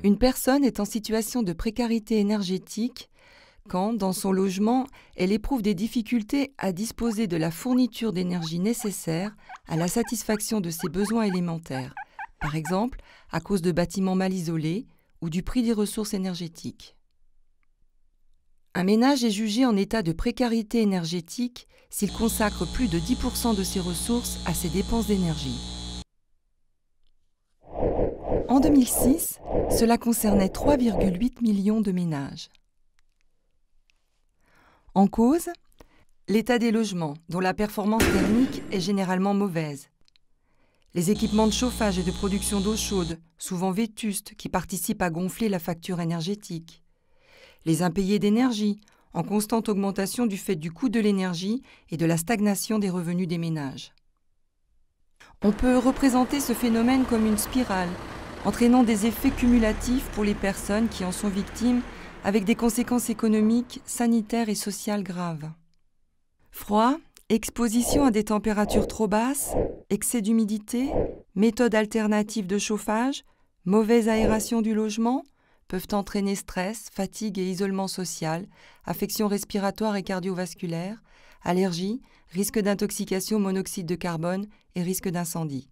Une personne est en situation de précarité énergétique quand, dans son logement, elle éprouve des difficultés à disposer de la fourniture d'énergie nécessaire à la satisfaction de ses besoins élémentaires, par exemple à cause de bâtiments mal isolés ou du prix des ressources énergétiques. Un ménage est jugé en état de précarité énergétique s'il consacre plus de 10% de ses ressources à ses dépenses d'énergie. En 2006, cela concernait 3,8 millions de ménages. En cause, l'état des logements, dont la performance thermique est généralement mauvaise. Les équipements de chauffage et de production d'eau chaude, souvent vétustes, qui participent à gonfler la facture énergétique. Les impayés d'énergie, en constante augmentation du fait du coût de l'énergie et de la stagnation des revenus des ménages. On peut représenter ce phénomène comme une spirale, entraînant des effets cumulatifs pour les personnes qui en sont victimes, avec des conséquences économiques, sanitaires et sociales graves. Froid, exposition à des températures trop basses, excès d'humidité, méthodes alternatives de chauffage, mauvaise aération du logement peuvent entraîner stress, fatigue et isolement social, affections respiratoires et cardiovasculaires, allergies, risque d'intoxication au monoxyde de carbone et risque d'incendie.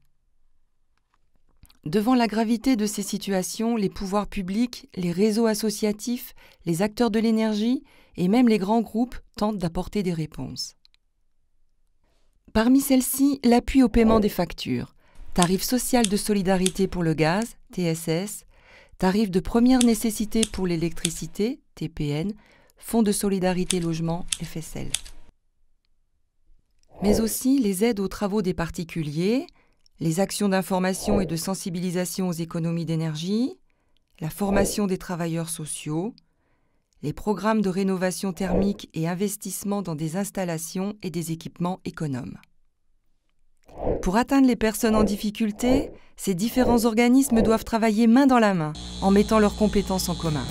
Devant la gravité de ces situations, les pouvoirs publics, les réseaux associatifs, les acteurs de l'énergie et même les grands groupes tentent d'apporter des réponses. Parmi celles-ci, l'appui au paiement des factures, tarif social de solidarité pour le gaz, TSS, tarif de première nécessité pour l'électricité, TPN, Fonds de solidarité logement, FSL. Mais aussi les aides aux travaux des particuliers, les actions d'information et de sensibilisation aux économies d'énergie, la formation des travailleurs sociaux, les programmes de rénovation thermique et investissement dans des installations et des équipements économes. Pour atteindre les personnes en difficulté, ces différents organismes doivent travailler main dans la main, en mettant leurs compétences en commun.